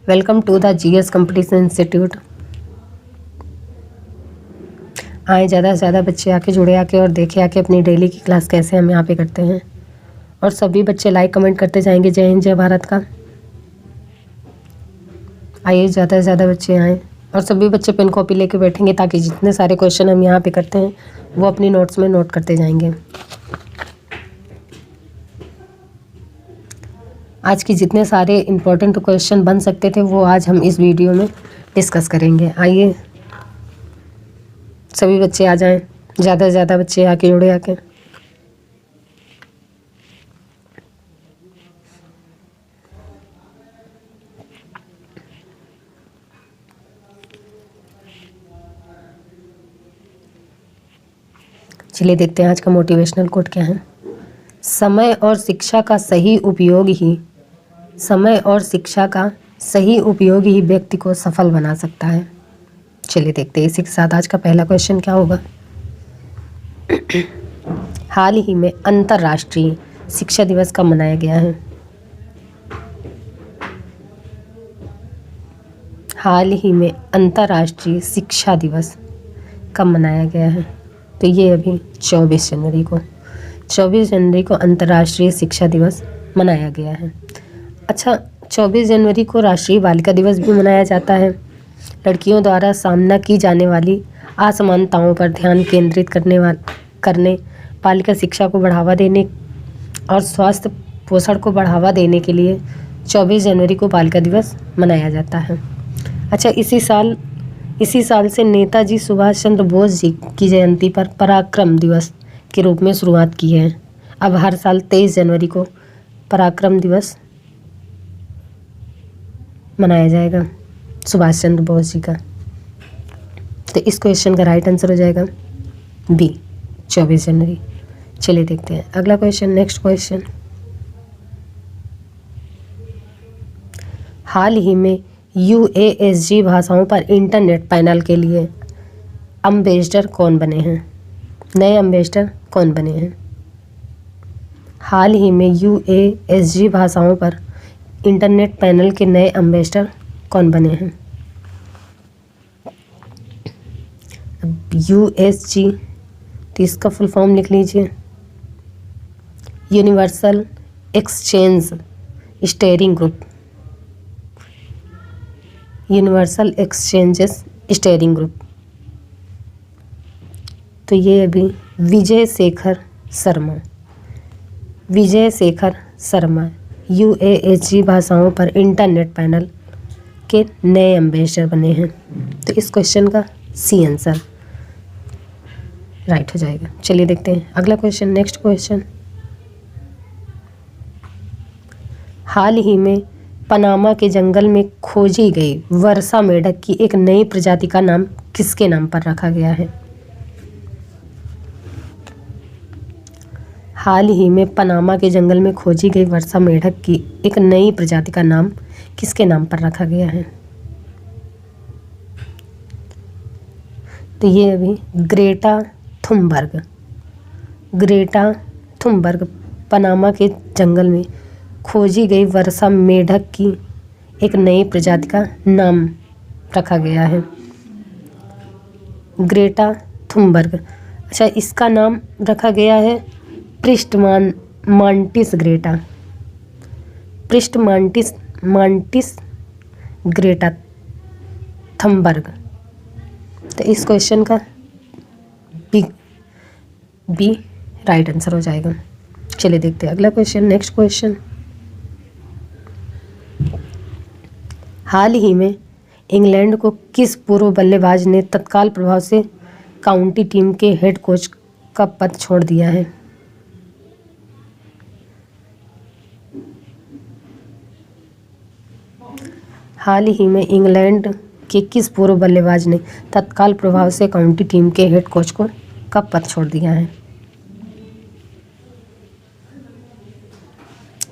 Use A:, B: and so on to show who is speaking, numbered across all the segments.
A: Welcome to the GS competition institute. आए ज़्यादा से ज़्यादा बच्चे आके जुड़े आके और देखे आके अपनी डेली की क्लास कैसे हम यहाँ पे करते हैं। और सभी बच्चे लाइक कमेंट करते जाएंगे। जय हिंद जय भारत का। आइए ज़्यादा से ज़्यादा बच्चे आएँ और सभी बच्चे पेन कॉपी लेके बैठेंगे ताकि जितने सारे क्वेश्चन हम यहाँ पे करते हैं वो अपनी नोट्स में नोट करते जाएंगे। आज की जितने सारे इम्पोर्टेंट क्वेश्चन बन सकते थे वो आज हम इस वीडियो में डिस्कस करेंगे। आइए सभी बच्चे आ जाएं, ज़्यादा से ज़्यादा बच्चे आके जुड़े आके। चलिए देखते हैं आज का मोटिवेशनल कोट क्या है। समय और शिक्षा का सही उपयोग ही व्यक्ति को सफल बना सकता है। चलिए देखते हैं इसी के साथ आज का पहला क्वेश्चन क्या होगा। हाल ही में अंतर्राष्ट्रीय शिक्षा दिवस कब मनाया गया है? हाल ही में अंतर्राष्ट्रीय शिक्षा दिवस कब मनाया गया है? तो ये अभी 24 जनवरी को अंतर्राष्ट्रीय शिक्षा दिवस मनाया गया है। अच्छा, 24 जनवरी को राष्ट्रीय बालिका दिवस भी मनाया जाता है। लड़कियों द्वारा सामना की जाने वाली असमानताओं पर ध्यान केंद्रित करने बालिका शिक्षा को बढ़ावा देने और स्वास्थ्य पोषण को बढ़ावा देने के लिए 24 जनवरी को बालिका दिवस मनाया जाता है। अच्छा, इसी साल से नेताजी सुभाष चंद्र बोस जी की जयंती पर पराक्रम दिवस के रूप में शुरुआत की है। अब हर साल 23 जनवरी को पराक्रम दिवस मनाया जाएगा सुभाष चंद्र बोस जी का। तो इस क्वेश्चन का राइट आंसर हो जाएगा बी, 24 जनवरी। चलिए देखते हैं अगला क्वेश्चन। नेक्स्ट क्वेश्चन, हाल ही में UASG भाषाओं पर इंटरनेट पैनल के लिए एम्बेसडर कौन बने हैं? नए एम्बेसडर कौन बने हैं? हाल ही में UASG भाषाओं पर इंटरनेट पैनल के नए एम्बेसडर कौन बने हैं? USG तो इसका फुल फॉर्म लिख लीजिए, universal exchange steering group. Universal exchanges steering group. तो ये अभी विजय शेखर शर्मा UASG भाषाओं पर इंटरनेट पैनल के नए एम्बेसडर बने हैं। तो इस क्वेश्चन का सी आंसर राइट हो जाएगा। चलिए देखते हैं अगला क्वेश्चन। नेक्स्ट क्वेश्चन, हाल ही में पनामा के जंगल में खोजी गई वर्षा मेढक की एक नई प्रजाति का नाम किसके नाम पर रखा गया है? हाल ही में पनामा के जंगल में खोजी गई वर्षा मेढक की एक नई प्रजाति का नाम किसके नाम पर रखा गया है? तो ये अभी ग्रेटा थुनबर्ग पनामा के जंगल में खोजी गई वर्षा मेढक की एक नई प्रजाति का नाम रखा गया है, ग्रेटा थुनबर्ग। अच्छा, इसका नाम रखा गया है मांटिस ग्रेटा थंबर्ग। तो इस क्वेश्चन का बी राइट आंसर हो जाएगा। चलिए देखते हैं अगला क्वेश्चन। नेक्स्ट क्वेश्चन, हाल ही में इंग्लैंड को किस पूर्व बल्लेबाज ने तत्काल प्रभाव से काउंटी टीम के हेड कोच का पद छोड़ दिया है? हाल ही में इंग्लैंड के किस पूर्व बल्लेबाज ने तत्काल प्रभाव से काउंटी टीम के हेड कोच का पद छोड़ दिया है?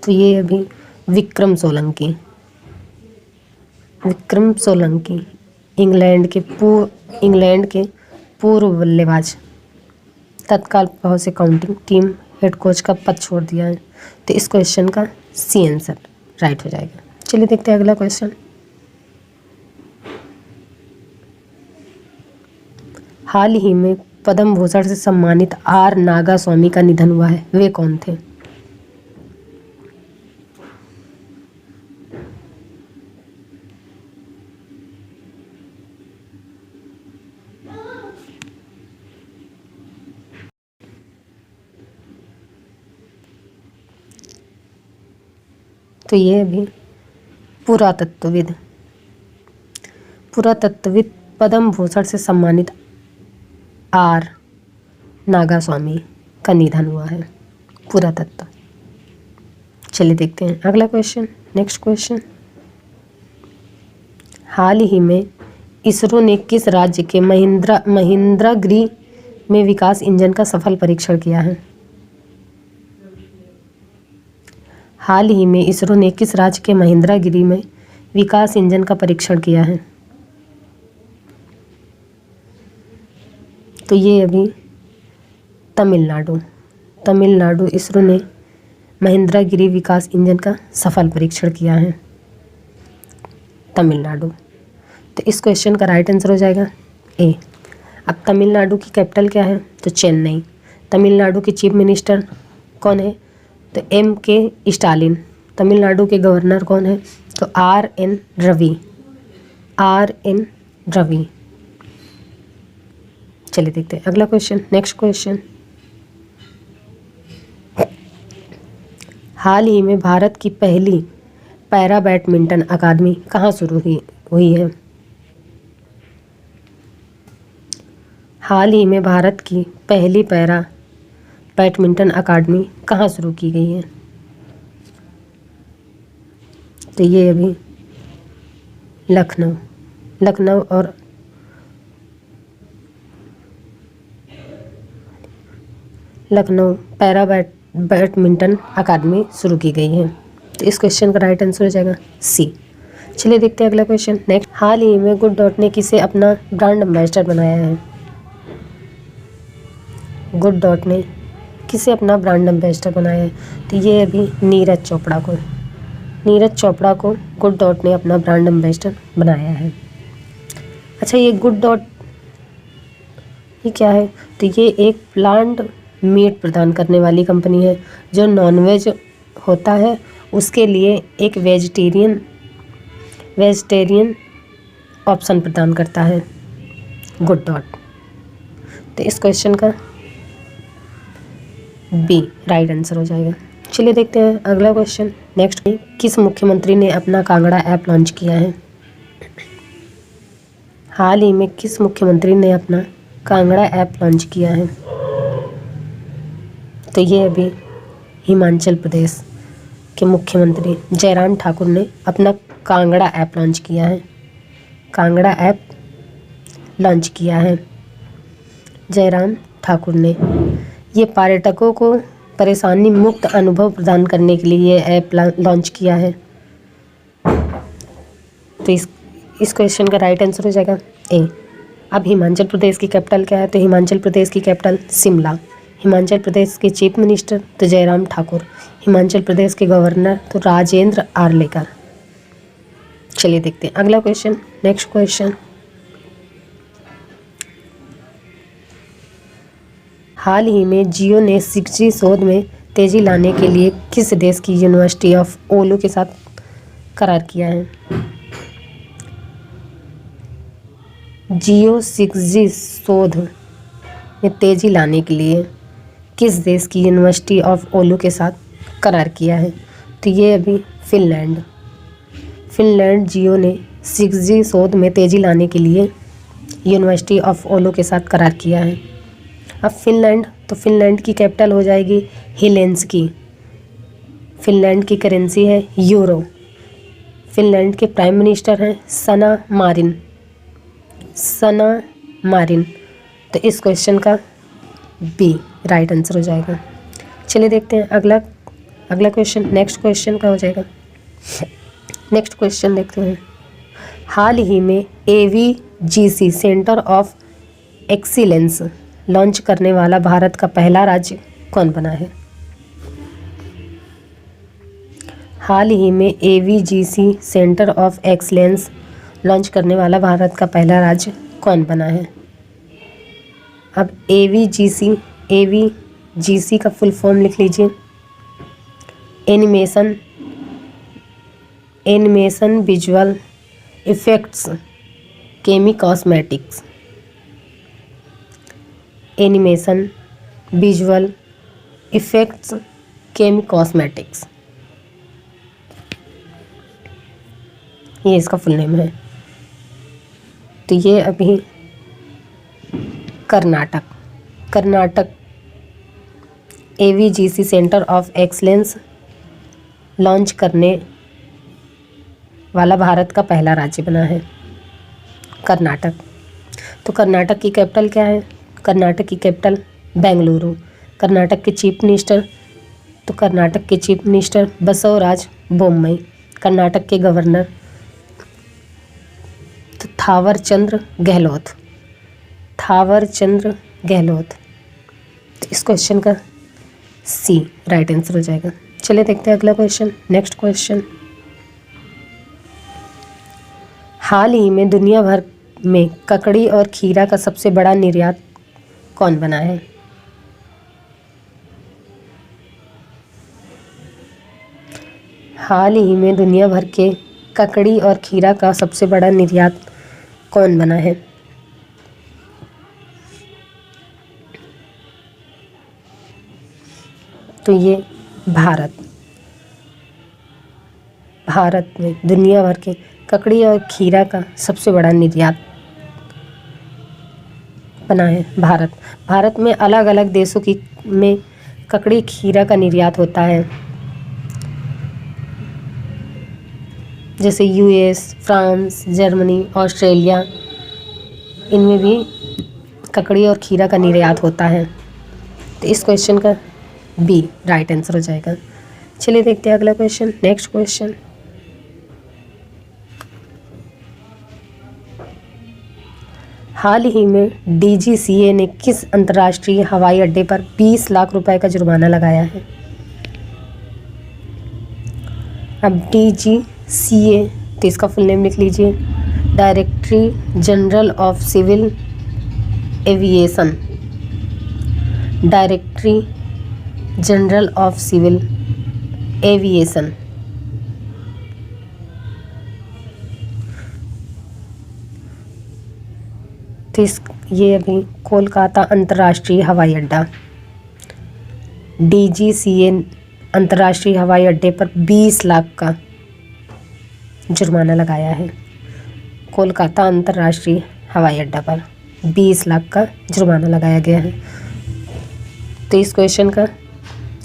A: तो ये अभी विक्रम सोलंकी इंग्लैंड के पूर्व बल्लेबाज तत्काल प्रभाव से काउंटी टीम हेड कोच का पद छोड़ दिया है। तो इस क्वेश्चन का सी आंसर राइट हो जाएगा। चलिए देखते हैं अगला क्वेश्चन। हाल ही में पद्म भूषण से सम्मानित आर नागास्वामी का निधन हुआ है, वे कौन थे? तो ये भी पुरातत्वविद पद्म भूषण से सम्मानित आर नागास्वामी का निधन हुआ है, पुरातत्व। चलिए देखते हैं अगला क्वेश्चन। नेक्स्ट क्वेश्चन, हाल ही में इसरो ने किस राज्य के महेंद्रगिरी में विकास इंजन का सफल परीक्षण किया है? हाल ही में इसरो ने किस राज्य के महेंद्रगिरी में विकास इंजन का परीक्षण किया है? तो ये अभी तमिलनाडु इसरो ने महेंद्रगिरी विकास इंजन का सफल परीक्षण किया है, तमिलनाडु। तो इस क्वेश्चन का राइट आंसर हो जाएगा ए। अब तमिलनाडु की कैपिटल क्या है? तो चेन्नई। तमिलनाडु के चीफ मिनिस्टर कौन है? तो M.K. स्टालिन। तमिलनाडु के गवर्नर कौन है? तो R.N. रवि। चलिए देखते हैं अगला क्वेश्चन। नेक्स्ट क्वेश्चन, हाल ही में भारत की पहली पैरा बैडमिंटन अकादमी कहाँ शुरू हुई है? हाल ही में भारत की पहली पैरा बैडमिंटन अकादमी कहाँ शुरू की गई है? तो ये अभी लखनऊ और लखनऊ पैरा बैडमिंटन अकादमी शुरू की गई है। तो इस क्वेश्चन का राइट आंसर हो जाएगा सी। चलिए देखते हैं अगला क्वेश्चन। नेक्स्ट, हाल ही में गुड डॉट ने किसे अपना ब्रांड एम्बेसडर बनाया है? गुड डॉट ने किसे अपना ब्रांड एम्बेसडर बनाया है? तो ये अभी नीरज चोपड़ा को गुड डॉट ने अपना ब्रांड एम्बेसडर बनाया है। अच्छा, ये गुड डॉट ये क्या है? तो ये एक प्लांट मीट प्रदान करने वाली कंपनी है जो नॉनवेज होता है उसके लिए एक वेजिटेरियन ऑप्शन प्रदान करता है गुड डॉट। तो इस क्वेश्चन का बी राइट आंसर हो जाएगा। चलिए देखते हैं अगला क्वेश्चन। नेक्स्ट, किस मुख्यमंत्री ने अपना कांगड़ा ऐप लॉन्च किया है? हाल ही में किस मुख्यमंत्री ने अपना कांगड़ा ऐप लॉन्च किया है? तो ये अभी हिमाचल प्रदेश के मुख्यमंत्री जयराम ठाकुर ने अपना कांगड़ा ऐप लॉन्च किया है जयराम ठाकुर ने। ये पर्यटकों को परेशानी मुक्त अनुभव प्रदान करने के लिए ये ऐप लॉन्च किया है। तो इस क्वेश्चन का राइट आंसर हो जाएगा ए। अब हिमाचल प्रदेश की कैपिटल क्या है? तो हिमाचल प्रदेश की कैपिटल शिमला। हिमाचल प्रदेश के चीफ मिनिस्टर तो जयराम ठाकुर। हिमाचल प्रदेश के गवर्नर तो राजेंद्र आर्लेकर। चलिए देखते हैं अगला क्वेश्चन। नेक्स्ट क्वेश्चन, हाल ही में जियो ने 6G शोध में तेजी लाने के लिए किस देश की यूनिवर्सिटी ऑफ ओलू के साथ करार किया है? जियो 6G शोध में तेजी लाने के लिए किस देश की यूनिवर्सिटी ऑफ ओलू के साथ करार किया है? तो ये अभी फिनलैंड जियो ने 6G शोध में तेजी लाने के लिए यूनिवर्सिटी ऑफ ओलू के साथ करार किया है। अब फिनलैंड की कैपिटल हो जाएगी हेलेंसिकी। फिनलैंड की करेंसी है यूरो। फिनलैंड के प्राइम मिनिस्टर हैं सना मारिन। तो इस क्वेश्चन का बी राइट आंसर हो जाएगा। चलिए देखते हैं अगला क्वेश्चन। नेक्स्ट क्वेश्चन का हो जाएगा। नेक्स्ट क्वेश्चन देखते हैं। हाल ही में AVGC centre of excellence launch करने वाला भारत का पहला राज्य कौन बना है? हाल ही में AVGC centre of excellence launch करने वाला भारत का पहला राज्य कौन बना है? अब AVGC का फुल फॉर्म लिख लीजिए। Animation visual effects gaming cosmetics. Animation visual effects gaming cosmetics, ये इसका फुल नेम है। तो ये अभी Karnataka AVGC centre of excellence launch करने वाला भारत का पहला राज्य बना है कर्नाटक। तो कर्नाटक की कैपिटल क्या है? कर्नाटक की कैपिटल बेंगलुरु। कर्नाटक के चीफ मिनिस्टर, तो कर्नाटक के चीफ मिनिस्टर बसवराज बोम्मई। कर्नाटक के गवर्नर तो थावर चंद्र गहलोत। तो इस क्वेश्चन का सी राइट आंसर हो जाएगा। चलिए देखते हैं अगला क्वेश्चन। नेक्स्ट क्वेश्चन, हाल ही में दुनिया भर में ककड़ी और खीरा का सबसे बड़ा निर्यात कौन बना है? हाल ही में दुनिया भर के ककड़ी और खीरा का सबसे बड़ा निर्यात कौन बना है? तो ये भारत में दुनिया भर के ककड़ी और खीरा का सबसे बड़ा निर्यात बना है भारत में अलग अलग देशों में ककड़ी खीरा का निर्यात होता है, जैसे US, फ्रांस, जर्मनी, ऑस्ट्रेलिया, इनमें भी ककड़ी और खीरा का निर्यात होता है। तो इस क्वेश्चन का बी राइट आंसर हो जाएगा। चलिए देखते हैं अगला क्वेश्चन। नेक्स्ट क्वेश्चन, हाल ही में DGCA ने किस अंतर्राष्ट्रीय हवाई अड्डे पर 20 लाख रुपए का जुर्माना लगाया है? अब DGCA, तो इसका फुल नेम लिख लीजिए, directory general of civil aviation. Directory general of civil aviation. तो ये अभी कोलकाता अंतर्राष्ट्रीय हवाई अड्डा, DGCA अंतर्राष्ट्रीय हवाई अड्डे पर 20 लाख का जुर्माना लगाया है। कोलकाता अंतर्राष्ट्रीय हवाई अड्डा पर 20 लाख का जुर्माना लगाया गया है। तो इस क्वेश्चन का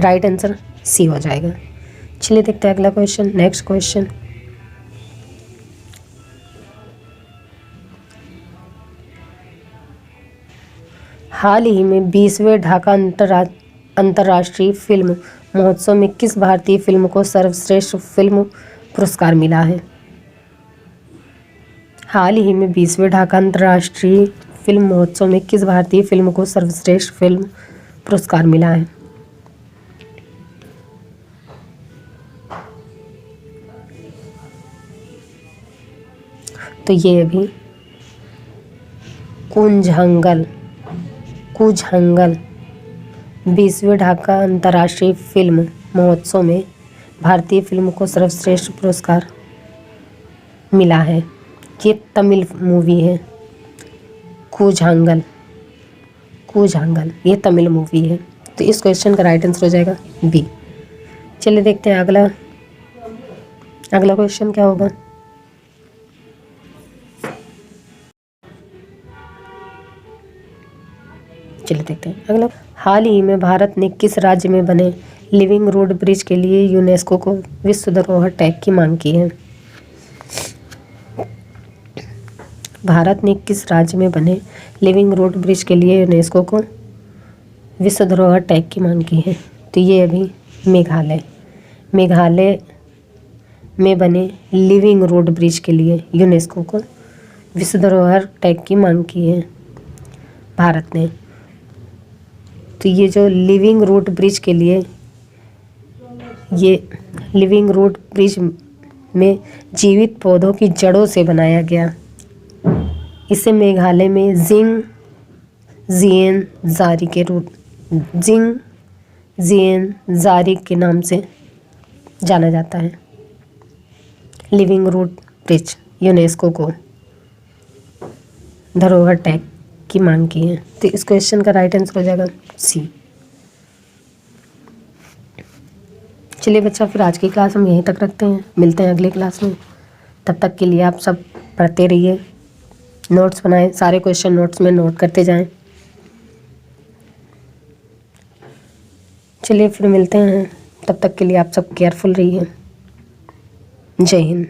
A: राइट आंसर सी हो जाएगा। चलिए देखते हैं अगला क्वेश्चन। नेक्स्ट क्वेश्चन, हाल ही में 20वें ढाका अंतर्राष्ट्रीय फिल्म महोत्सव में किस भारतीय फिल्म को सर्वश्रेष्ठ फिल्म पुरस्कार मिला है? हाल ही में 20वें ढाका अंतर्राष्ट्रीय फिल्म महोत्सव में किस भारतीय फिल्म को सर्वश्रेष्ठ फिल्म पुरस्कार मिला है? तो ये अभी कुंजंगल 20वें ढाका अंतर्राष्ट्रीय फिल्म महोत्सव में भारतीय फिल्म को सर्वश्रेष्ठ पुरस्कार मिला है। ये तमिल मूवी है कुंजंगल, ये तमिल मूवी है। तो इस क्वेश्चन का राइट आंसर हो जाएगा बी। चलिए देखते हैं अगला क्वेश्चन क्या होगा। चलिए देखते हैं अगला। हाल ही में भारत ने किस राज्य में बने लिविंग रोड ब्रिज के लिए यूनेस्को को विश्व धरोहर टैग की मांग की है? भारत ने किस राज्य में बने लिविंग रोड ब्रिज के लिए यूनेस्को को विश्व धरोहर टैग की मांग की है? तो ये अभी मेघालय में बने लिविंग रोड ब्रिज के लिए यूनेस्को को विश्व धरोहर टैग की मांग की है भारत ने। तो ये जो लिविंग रोड ब्रिज के लिए, ये लिविंग रोड ब्रिज में जीवित पौधों की जड़ों से बनाया गया, इसे मेघालय में जियन जारी के रूट जियन जारी के नाम से जाना जाता है। लिविंग रूट ब्रिज यूनेस्को को धरोहर टैग की मांग की है। तो इस क्वेश्चन का राइट आंसर हो जाएगा सी। चलिए बच्चा, फिर आज की क्लास हम यहीं तक रखते हैं, मिलते हैं अगली क्लास में। तब तक के लिए आप सब पढ़ते रहिए, नोट्स बनाएं, सारे क्वेश्चन नोट्स में नोट करते जाएं। चलिए फिर मिलते हैं, तब तक के लिए आप सब केयरफुल रहिए। जय हिंद।